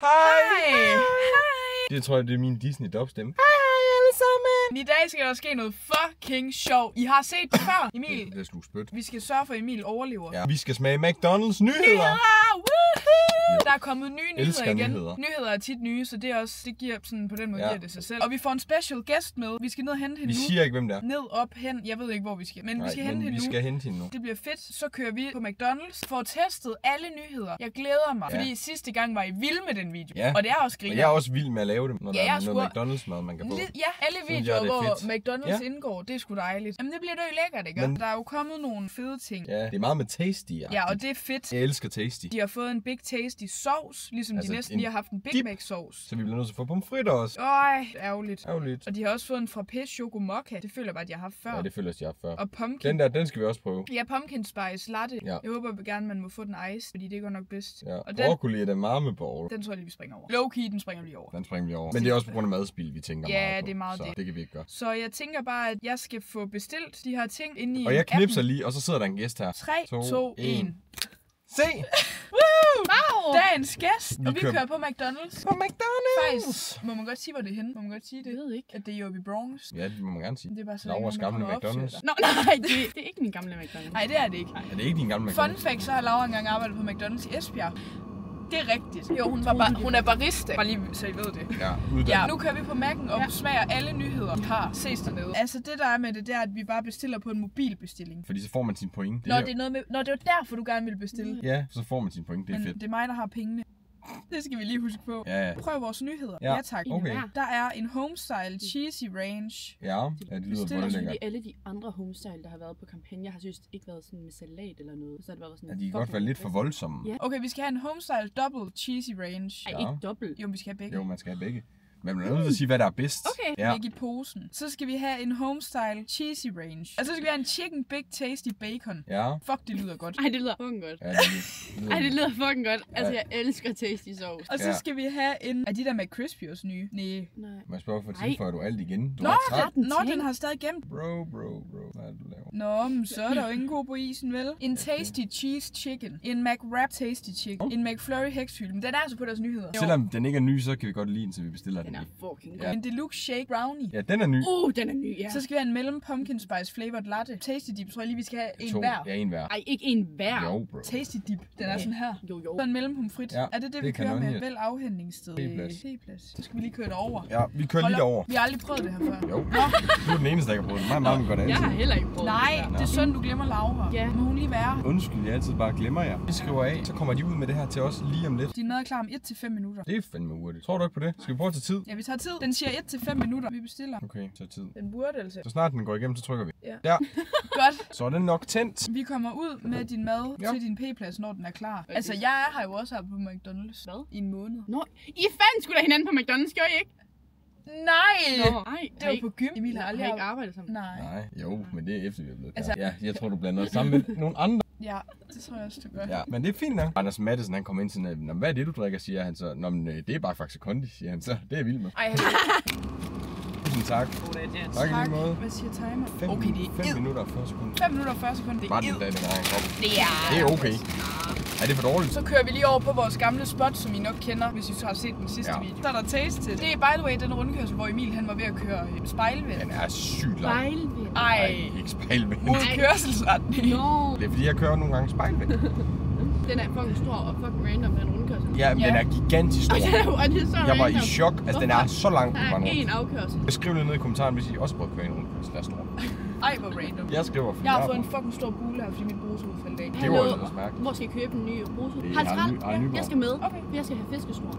Hej! Det tror jeg, det er min Disney-dubstemme. I dag skal der ske noget fucking sjovt. I har set det før, Emil. Det er slugspyt. Vi skal sørge for, at Emil overlever. Ja, vi skal smage McDonald's nyheder. Der er kommet nye nyheder igen. Nyheder. Nyheder er tit nye, så det er også, det giver sådan på den måde giver det sig selv. Og vi får en special guest med. Vi skal ned og hente hende nu. Vi siger ikke, hvem det er. Ned, op, hen. Jeg ved ikke, hvor vi skal. Men vi skal hente hende nu. Vi skal hente hende nu. Det bliver fedt. Så kører vi på McDonald's. Får testet alle nyheder. Jeg glæder mig. Fordi sidste gang var I vilde med den video. Ja. Og det er også griner. Og jeg er også vild med at lave dem, når der er noget McDonald's-mad, man kan få. Ja, alle videoer, hvor McDonald's indgår, det er sgu dejligt. Jamen det bliver da jo lækkert, ikke? Men der er jo kommet nogle fede ting. Ja, det er meget med tasty. Ja, og det er fedt. Jeg elsker tasty. De har fået en Big Tasty sovs, ligesom altså de næsten lige har haft en Big Mac sovs. Så vi bliver nødt til at få pomfritter også. Ærgerligt. Og de har også fået en frappé choco mocha. Det føler jeg bare, at jeg har haft før. Ja, det føler jeg, at jeg har haft før. Og pumpkin. Den skal vi også prøve. Ja, pumpkin spice latte. Ja. Jeg håber gerne, man må få den ice, fordi det går nok bedst. Ja, og broccoli er den varme bowl. Den tror jeg lige, vi springer over. Low-key, den springer vi lige over. Den springer vi over. Men det er også på grund af madspil, vi tænker meget på. Ja, det er meget så det. Det kan vi ikke gøre. Så jeg tænker bare, at jeg skal få bestilt de her ting inde i og jeg knipser lige, og så sidder der en gæst her. 3, 2, 1. Se! Wow! Dagens gæst, og vi kører på McDonald's. På McDonald's! Faktisk, må man godt sige, hvor det er henne? Må man godt sige det? Jeg ved ikke. At det er jo i Bronx. Ja, det må man gerne sige. Det er bare så Lauras gamle McDonald's. Nå, nej, Det er ikke min gamle McDonald's. Nej, det er det ikke. Er det ikke din gamle McDonald's? Fun fact, så har Laura engang arbejdet på McDonald's i Esbjerg. Det er rigtigt. Jo, hun er barista. Bare lige så I ved det. Ja, uddannet. Ja, nu kører vi på Mac'en og smager alle nyheder, vi har. Ses dernede. Altså det der er med det er, at vi bare bestiller på en mobilbestilling. Fordi så får man sin point. Nå, det er noget med... Nå, det er derfor, du gerne vil bestille. Ja, så får man sin point. Det er Men fedt. det er mig, der har pengene. Det skal vi lige huske på. Ja. Prøv vores nyheder. Ja, Ja tak. Okay. Der er en homestyle cheesy range. Ja, det lyder Bestil både os, lækkert. Fordi alle de andre homestyle, der har været på kampagne, har synes ikke været sådan med salat eller noget. Så har det været sådan Ja, de kan godt være lidt for voldsomme. Ja. Okay, vi skal have en homestyle double cheesy range. Ej, ikke dobbelt. Jo, vi skal have begge. Jo, man skal have begge. Men man er nødt til at sige, hvad der er bedst. Okay. Ja. Læg i posen. Så skal vi have en homestyle cheesy range. Og så skal vi have en chicken big tasty bacon. Ja. Fuck, det lyder godt. Ej, det lyder fucking godt. Ja, Det lyder fucking godt. Altså, jeg elsker tasty sauce. Og så skal vi have en... Er de der McCrispy også nye? Nej. Man spørger, for tilføjer du alt igen? Du Nå, har 13. den har stadig gemt. Bro. Hvad er det, du laver? Nå, men så er der jo ingen god på isen, vel? En tasty cheese chicken. En McWrap tasty chicken. En McFlurry hækshyld. Men den er altså på deres nyheder. Selvom den ikke er ny, så kan vi godt lide den, så vi bestiller den. Den er fucking god. Ja. En deluxe shake brownie. Ja, den er ny. Den er ny, ja. Så skal vi have en mellem pumpkin spice flavored latte. Tasty dip, tror jeg lige, vi skal have en hver. Ja, en hver. Ej, ikke en hver. Jo, bro. Tasty dip, den er sådan her. Jo. Så en mellem pomfrit. Ja, Er det det vi er kører kanon, med? ja. Vel afhentningssted. C-plads. Så skal vi lige køre det over. Ja, vi kører lige over. Vi har aldrig prøvet det her før. Jo. Du er den eneste, der kan prøve det. Mig meget godt Jeg har heller ikke prøvet Nej, det er synd, du glemmer Laura. Ja. Må hun lige være? Undskyld, jeg altid bare glemmer jer. Vi skriver af, så kommer de ud med det her til os lige om lidt. Din mad er klar om 1-5 minutter. Det er fandme hurtigt. Tror du ikke på det? Skal vi prøve at tage tid? Ja, vi tager tid. Den siger 1-5 minutter. Vi bestiller. Okay, så tid. Den burde altså. Så snart den går igennem, så trykker vi. Ja. Der. Godt. Så er den nok tændt. Vi kommer ud med din mad til din p-plads, når den er klar. Okay. Altså, jeg er her jo også her på McDonald's. Hvad? I en måned. Nå, I fandt sgu da hinanden på McDonald's, gjorde I ikke? Nej! Nå, ej. Det var på gym. Emil har aldrig ikke arbejdet sammen. Nej. Nej, jo, men det er efter, vi er blevet Altså- ja, jeg tror, du blander os sammen med nogle andre. Ja, det tror jeg også, du gør. Ja, men det er fint nok. Anders Mattesen, han kommer ind til sådan, hvad er det, du drikker, siger han så. Nå, men det er bare faktisk Kondi, siger han så. Det er jeg vild med. Ej, Tusind tak. Tak i lige måde. Hvad siger timer? 5 Okay, det er 5 minutter og 40 sekunder. 5 minutter og 40 sekunder. Det Var er den ed. da, den egen krop. Det Det er okay. Er det for dårligt? Så kører vi lige over på vores gamle spot, som I nok kender, hvis I har set den sidste video. Så er der taste til. Det er by the way den rundkørsel, hvor Emil han var ved at køre spejlvendt. Den er sygt lang. Spejlvind. Ej, Ikke spejlvendt. mod kørselsretning. Nå. Det er fordi, jeg kører nogle gange spejlvendt. Den er fucking stor og fucking random, den rundkørsel. Ja, men den er gigantisk stor. Og det er så Jeg var i random. chok. Altså, den er så lang på Der er vejen én rundt. afkørsel. Skriv det ned i kommentaren, hvis I også prøver at køre en rundkørsel. Der er stor. Ej, hvor random. Jeg skriver for Jeg har fået en fucking stor bule her, fordi min bruse faldt af. Det var jo også mærkeligt. Hvor skal I købe en ny bruse? Det er Har I Nyborg. jeg skal med. Okay. Jeg skal have fiskesnor.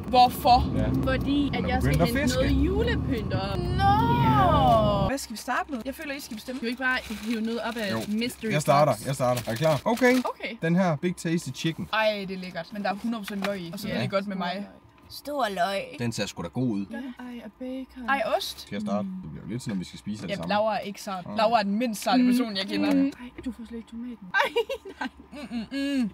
Hvorfor? Ja. Fordi at er jeg skal begyndt at hente fiske. noget julepynt op. Nå! Hvad skal vi starte med? Jeg føler, I skal bestemme. Skal vi ikke bare hive noget op af mystery Jeg starter. box? Er I klar? Okay. Okay. Den her Big Tasty Chicken. Ej, det er lækkert. Men der er 100% løg i. Og så er det godt med mig. Stor løg. Den ser sgu da god ud. Ej, og bacon. Ej, ost. Skal jeg starte? Det bliver jo lidt sådan, at vi skal spise det Ja, samme. Laura er ikke sart. Laura er den mindst sarte person, jeg kender. Ej, du får slet ikke tomaten.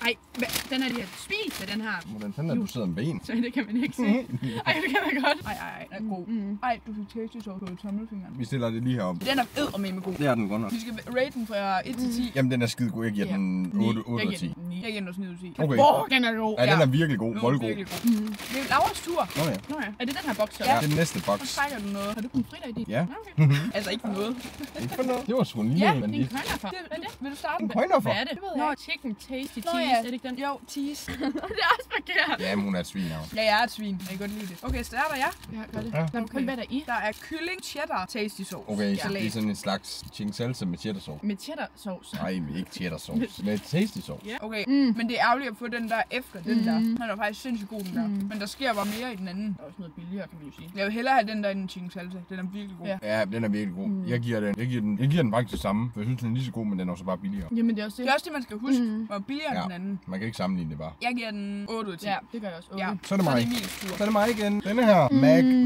Ej, den er lige spist med den her. Hvordan fanden er du sidder med ben? Så det kan man ikke se. Ej, det kan man godt. Ej, den er god. Ej, du fik tasty sauce på tommelfingeren. Vi stiller det lige heroppe. Den er eddermame god. Det er den godt nok. Vi skal rate den fra 1 til 10. Jamen, den er skide god. Jeg giver den 8 ud af 10. Jeg giver den også 9 ud af 10. Okay. Den er god. Ja, den er virkelig god. Voldgod. Virkelig god. Det er Lauras tur. Nå ja. Nå ja. Er det den her boks? Ja. Det er den næste Så boks. trækker du noget. Har du pomfritter i din? Ja. Okay. Altså ikke for noget. Ikke for noget. Det var sgu en lille Ja, en, Det er men en køjnerfer. Hvad er det? Vil du starte? en køjnerfer. Hvad er det? Det ved jeg Nå, ikke. chicken tasty Nå, cheese. ja. Er det ikke den? Jo, tease. Det er også forkert. Ja, men hun er et svin af. Ja, jeg er et svin. Jeg kan godt lide det. Okay, starter jeg. Ja, gør det. Ja. Nå, men hvad er der i? Der er kylling, cheddar, tasty sauce. Okay, så Salat. det er sådan en slags chicken salsa med cheddar sauce. Med cheddar sauce. Nej, men ikke cheddar sauce. Med tasty sauce. Ja. Okay, men det er ærgerligt at få den der efter den der. Den er faktisk sindssygt god, den der. Men der sker bare mere i den anden. Der er også noget billigere, kan man jo sige. Jeg vil hellere have den der end en chicken salsa. Den er virkelig god. Ja. Ja, den er virkelig god. Jeg giver den faktisk det samme, for jeg synes, den er lige så god, men den er også bare billigere. Jamen, det er også Det er også det, man skal huske. Hvor billigere Ja. den anden. Man kan ikke sammenligne det bare. Jeg giver den 8 ud af 10. Ja, det gør jeg også. Ja. Så er det mig. Emils tur. Så er det mig igen. Denne her.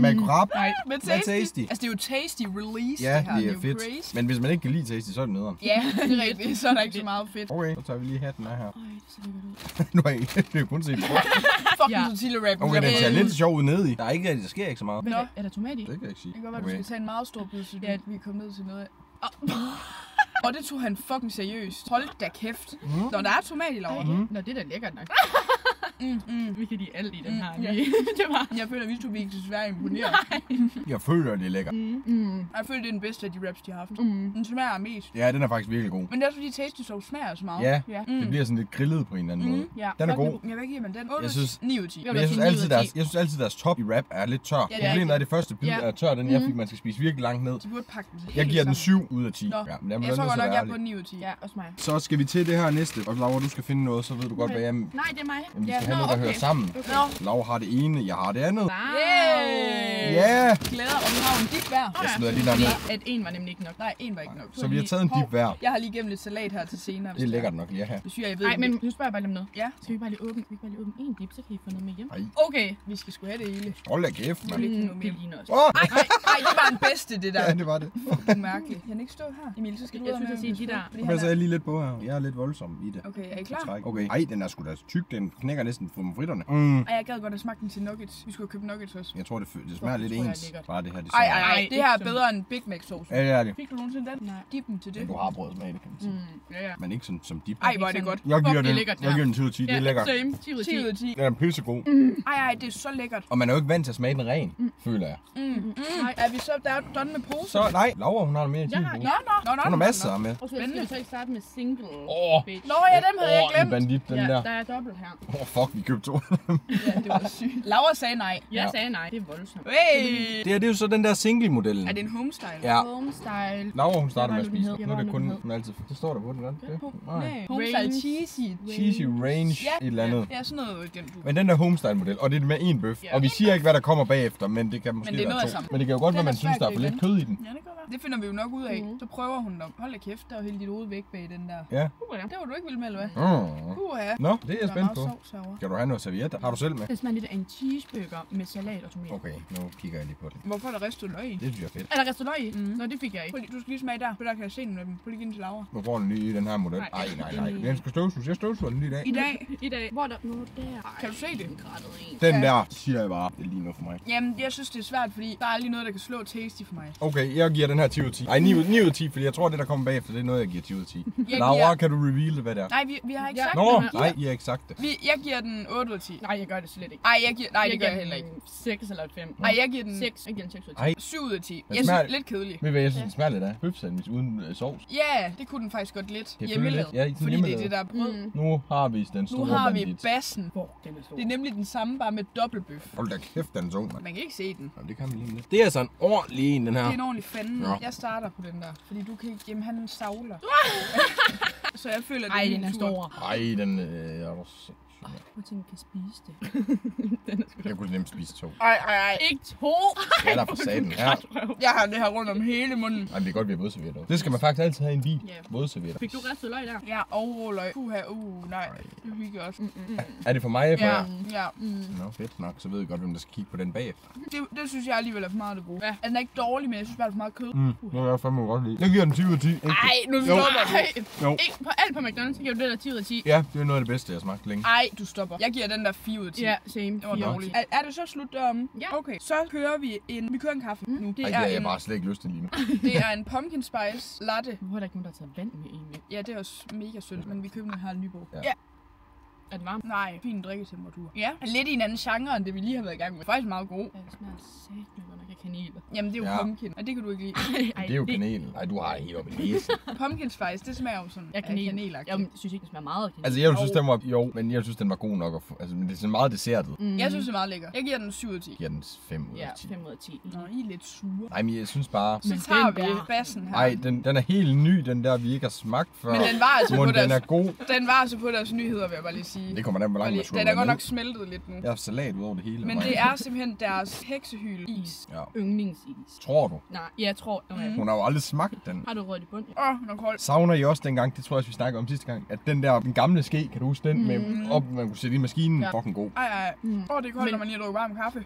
McWrap. Nej, med Med tasty. tasty. Altså, det er jo tasty release, Ja, det her. det er jo fedt. crazy. Men hvis man ikke kan lide tasty, så er det nederen. Ja, det er rigtigt. Så er der ikke så meget fedt. Okay, så tager vi lige hatten af her. Ej, det ser lækkert ud. Nu har jeg det er jo kun set på. Fucking Ja. tortilla wrap. Okay, den ser lidt sjov ud nede i. Der sker ikke så meget. Hvad Nå. er der tomat i? Det kan jeg ikke sige. Det kan godt være, du Okay. skal tage en meget stor bid, så Ja. vi er kommet ned til noget af. Og det tog han fucking seriøst. Hold da kæft. Når der er tomat i, Laura. Nå, det er da lækkert nok. Vi kan lide alt i den her. Ja. Det var... Jeg føler, at vi to vi ikke desværre imponeret. Jeg føler, det er lækkert. Jeg føler, det er den bedste af de wraps, de har haft. Den smager mest. Ja, den er faktisk virkelig god. Men det er også fordi tasty sauce smager så meget. Ja, Ja. det bliver sådan lidt grillet på en eller anden måde. Ja. Den er god. Jeg vil ikke give, men den 8 Jeg synes- 9 ud af 10. Jeg Men jeg synes, sige 9 ud af 10. jeg synes altid, deres top i rap er lidt tør. Ja, det er Problemet er, at rigtigt. det første bid Ja. er tør, den jeg fik, man skal spise virkelig langt ned. De burde pakke den helt Jeg giver den sammen. 7 ud af 10. Nå. Ja, men jeg Jeg tror nødt godt til at nok, være jeg er på ærlig. 9 ud af 10. Ja, også mig. Så skal vi til det her næste. Og Laura, du skal finde noget, så ved du godt, hvad jeg... Nej, det er mig. Jamen, vi skal have noget, der hører sammen. Laura har det ene, jeg har det andet. Wow. Ja! Glæder, og vi har en dip hver. Jeg smider lige der med. At en var nemlig ikke nok. Nej, en var ikke nok. Så vi har taget en dip hver. Jeg har lige gemt lidt salat her til senere. Det er lækkert nok lige at have. Det synes jeg ved. Nej, men nu spørger jeg bare lige om noget. Ja. Skal vi bare lige åbne en dip, så kan I få noget med hjem? Ej, Okay, vi skal sgu have det hele. hold da kæft, Jeg mand. vil ikke have noget Det mere. ligner os. Åh! Ej, det var den bedste, det der. Ja, det var det. Det er mærkeligt. Kan den ikke stå her? Emil, så skal du Jeg ud skulle med til at sige de der. Nu passer jeg lige lidt på her. Jeg er lidt voldsom i det. Okay, er I klar? Træk. Okay. Ej, den er sgu da tyk. Den knækker næsten fritterne. Mm. Ej, jeg gad godt at smage den til nuggets. Vi skulle have købt nuggets også. Jeg tror, det smager lidt tror jeg er ens. lækkert. Bare det her, det Ej, smager. ej, det her er ikke bedre end Big Mac sauce. Ja, det er det. Fik du nogensinde den? Nej. Dippen til det. Men du har prøvet smag, det kan man sige. Ja, ja. Men ikke sådan som dip. Ej, hvor er det godt. Jeg giver det er den, lækkert, jeg giver den 10 ud af 10. Det er lækkert. Same. 10 ud af 10. 10 ud af 10. Den er pissegod. Ej, det er så lækkert. Og man er jo ikke vant til at smage den ren, føler jeg. Er vi så done med posen? Så nej, Laura, hun har mere end 10 Jeg har- pose. Nå. Hun har masser med. Okay, skal vi så ikke starte med single? Bitch. Nå ja, dem havde jeg En glemt. bandit, den Ja, der. der er dobbelt her. Fuck, vi købte to. Ja, det var sygt. Laura sagde nej. Jeg sagde nej, det er voldsomt. Hey! Det er jo så den der single-modellen. Er det en homestyle? Ja. Homestyle. Laura, hun starter Jeg med at var spise. nu, den Nu er det hed. kun, hun altid... Det står der på den, gør det? Nej. Homestyle Range. cheesy. Cheesy range, Ja. et eller andet. Ja, sådan noget den du. Men den der homestyle-model, og det er med en bøf. Ja. Og vi siger ikke, hvad der kommer bagefter, men det kan måske Men det er være noget af to. sammen. Men det kan jo godt være, Den er man synes, svært der er for igen. lidt kød i den. Ja, det kan være. Det finder vi jo nok ud af. Så prøver hun dem. Hold da kæft, der var hele dit hoved væk bag den der. Ja. Det var du ikke vild med, eller hvad? Mm. Ja. Nå, det er jeg spændt på. Der er meget sovs herovre. Skal du have noget servietter? Har du selv med? Det smager lidt af en cheeseburger med salat og tomat. Okay, nu kigger jeg lige på det. Hvorfor er der ristet løg i? Det synes jeg er fedt. Er der restaurant i? Nå, det fik jeg ikke. Prøv lige- Du skal lige smage der, for der kan jeg se den med dem. Prøv lige give den til Laura. Nu får den lige i den her model. Nej. Nej. Den skal støvsuges. Jeg støvsuger den lige i dag. I dag, I dag. Hvor er der noget der? kan du se det? Grættet en. Den der, siger jeg bare, det er lige noget for mig. Jamen, jeg synes, det er svært, fordi der er aldrig noget, der kan slå tasty for mig. Okay, jeg giver den her 10 ud af 10. Ej, 9 ud af 10, fordi jeg tror, det der kommer bagefter, det er noget, jeg giver 10 ud af 10. Laura, giver- kan du reveal det, hvad det er? Nej, vi har ikke Ja. sagt Nå, det. nej, I har ikke sagt det. Jeg giver den 8 ud af 10. Nej, jeg gør det slet ikke. Nej, det gør jeg heller ikke. 6 eller 5. Nej, jeg giver den 6. Jeg giver den 6 ud af 10. Ej, 7 ud af 10. Den Jeg synes, smager- det er lidt kedeligt. ved I hvad, jeg synes, den smager lidt af? Bøfsandwich uden sovs. Ja, det kunne den faktisk godt lidt. Det Hjemmelavet. føler jeg lidt. Ja, Fordi det er hjemmelavet. det, der er brød. Nu har vi den Nu store har vi bandit. bassen. Hvor den er stor. Det er nemlig den samme, bare med dobbeltbøf. Hold da kæft, den er tung, mand. Man kan ikke se den. Jamen, det kan man lige lidt. Det er altså en ordentlig en, den her. Det er en ordentlig fanden. Ja. Jeg starter på den der, fordi du kan ikke... Jamen, han savler. Så jeg føler, det Ej, er den min er tur. stor. Ej, den er du sindssyg. Jeg tænker, kan spise det. Den er sgu da... Jeg kunne nemt spise 2. Ej. Ikke 2! Ja, der for satan. Ja. Jeg har det her rundt om hele munden. Ej, det er godt, vi har vådservietter. Det skal man faktisk altid have i en bil. Ja. Vådservietter. Fik du ristet løg der? Ja, og løg. Nej. Det hygger også. Er det for mig? For Ja, jer? ja. Nå, fedt nok. Så ved jeg godt, hvem der skal kigge på den bagefter. Det synes jeg alligevel er for meget det gode. Ja. Den er ikke dårlig, men jeg synes bare, det er for meget kød. Det er jeg fandme godt lide. Jeg giver den 10 ud af 10. Ej, nu stopper du. Jo. Ikke på alt på McDonald's, så giver du det der 10 ud af 10. Ja, det er noget af det bedste, jeg har smagt længe. Ej, du stopper. Jeg giver den der 4 ud af 10. Ja, same. Det var 4 dårligt. Er det så slut deromme? Ja. Okay, så kører vi en kaffe nu. Ej, det har jeg bare slet ikke lyst til lige nu. Det er en pumpkin spice latte. Hvorfor er der ikke nogen, der har taget vand med egentlig? Ja, det er også mega synd, men vi køber den her Nybo. Ja. Ja. Er det varmt? Nej, fin drikketemperatur. Ja, lidt i en anden genre, end det vi lige har været i gang med. Faktisk meget god. Ja, det smager satme godt nok af kanel. Jamen, det er jo Ja. pumpkin, og det kan du ikke lide. Det er jo kanel. Nej, du har det helt oppe i næsen. Pumpkin spice, det smager jo sådan Ja, kanel. kanelagtigt. Jeg synes ikke, det smager meget af kanel. Altså, jeg synes, den var... Jo, men jeg synes, den var god nok. Altså, men det er sådan meget dessertet. Jeg synes, det er meget lækker. Jeg giver den 7 ud af 10. Jeg giver den 5 ud Ja, af 10. 5 ud af 10. Nå, I er lidt sure. Nej, men jeg synes bare... Så Men tager den vi der- bassen her. Ej, den er helt ny, den der, vi ikke har smagt før. Men den var altså på Den deres... er god. Den var altså på deres nyheder, vil jeg bare lige sige. Det kommer der, hvor langt man Den er godt nok smeltet lidt nu. Jeg har salat ud over det hele. Men det er simpelthen deres heksehyl-is. Ja. Yndlingsis. Tror du? Nej, jeg tror... Okay. Hun har jo aldrig smagt den. Har du rødt i bund? Den er kold. Savner I også dengang, det tror jeg også, vi snakkede om sidste gang, at den gamle ske, kan du huske den, med op, man kunne sætte i maskinen, Ja. fucking god. Ej. Det er koldt, Men- når man lige har drukket varm kaffe.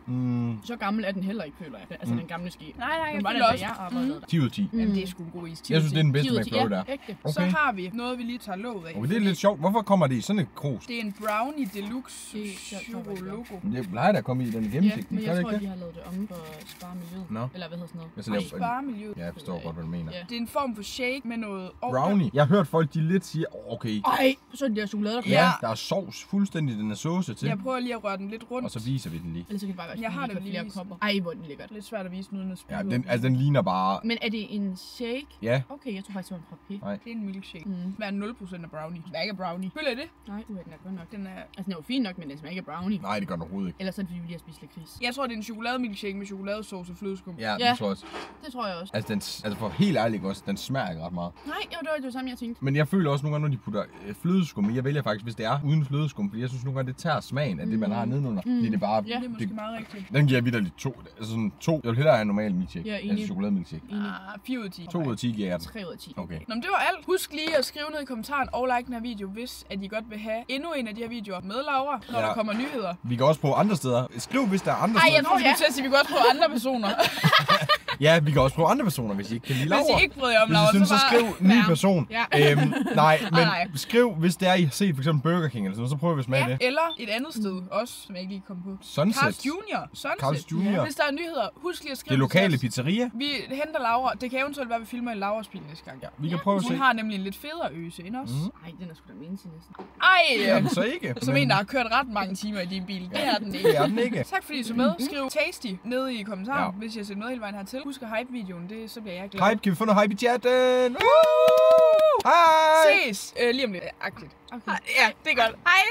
Så gammel er den heller ikke, føler jeg. Altså den gamle ske. Nej, Den jeg var det, føler da også. jeg arbejdede der. 10 ud af 10. Jamen, det er sgu en god is. Jeg synes, det er den bedste 10 ud af 10, McFlurry der. ja, ægte. Så har vi noget, vi lige tager låget af. Okay, det er lidt sjovt. Hvorfor kommer det i sådan et krus? Det er en brownie deluxe Det er sjovt, chocologo. Det plejer da at komme i den Ja, gennemsigtige, men gør det jeg ikke tror, det? de har lavet det om for at spare miljøet. Nå. Eller hvad hedder sådan noget? Jeg så Ej, laver spare miljøet. Ja, jeg forstår godt, hvad du mener. Ja. Det er en form for shake med noget Brownie. Jeg har hørt folk, de lidt siger, okay, Ej, så er det der chokolade, der ja, der er sovs, fuldstændig den er sauce til. Jeg prøver lige at røre den lidt rundt. Og så viser vi den lige. Ellers så kan det bare være, Jeg har at det vi lige flere vist. kopper. Ej, hvor er den lækkert. Lidt svært at vise uden at spille. Ja, den ligner bare... Men er det en shake? Ja, Okay, jeg tror faktisk, det var en frappé. nej. Det er en milkshake. Mm. Det smager 0% af brownie. Det smager ikke af brownie. Føler I det? Nej, den er godt nok. Den er... Altså, den er jo fin nok, men den smager ikke af brownie. Nej, det gør den overhovedet ikke. Ellers er det, fordi vi lige har spist lakrids. Jeg tror, det er en chokolademilkshake med chokoladesauce og flødeskum. Ja, Ja. det tror jeg også. Det tror jeg også. Altså for helt ærligt også, den smager ikke ret meget. Nej, jo, det var det samme, jeg tænkte. Men jeg føler også nogle gange, når de putter flødeskum i, jeg vælger faktisk, hvis det er uden flødeskum, fordi jeg synes nogle gange, det tager smagen af det, man har nedenunder. Fordi det er bare... Ja. Det er måske meget rigtigt. Den giver jeg vitterligt 2. Altså sådan 2. Jeg vil hellere have en normal milkshake. Ja, enig. Altså chokolademilkshake. 4 ud af 10. 2 ud af 10 giver jeg den. 3 ud af 10. Okay. Nå, men det var alt. Husk lige at skrive ned i kommentaren og like den her video, hvis at I godt vil have endnu en af de her videoer med Laura, når Ja. der kommer nyheder. Vi kan også på andre steder. Skriv, hvis der er andre Ej, jeg steder. tror, du skulle til at sige, at vi godt prøve andre personer. Ja, vi kan også prøve andre personer, hvis I ikke kan lide Laura. Hvis I ikke bryder jer om Hvis Laura, I synes, så skriv ny Ja. person. Ja. Nej, men Nej. skriv, hvis det er, I har set for eksempel Burger King eller sådan noget, så prøver vi at smage Ja, det. eller et andet sted også, som jeg ikke lige kom på. Sunset. Carl's Junior. Sunset. Carl's Junior. Hvis der er nyheder, husk lige at skrive Det lokale til os. pizzeria. Vi henter Laura. Det kan eventuelt være, at vi filmer en Lauras bil næste gang. Ja, vi kan prøve at Hun se. har nemlig en lidt federe øse end os. Ej, den er sgu da minus næsten. Ej! Jamen, så ikke. Som en, der har kørt ret mange timer i din bil. Det er den ikke. Det er den ikke. Tak fordi I så med. Skriv tasty nede i kommentaren, Ja. hvis jeg ser med hele vejen hertil. Husk at hype videoen, så bliver jeg glad. Hype, kan vi få noget hype i chatten? Woo! Hej! Ses lige om lidt. Agtigt. Okay. Ja, det er godt. Hej!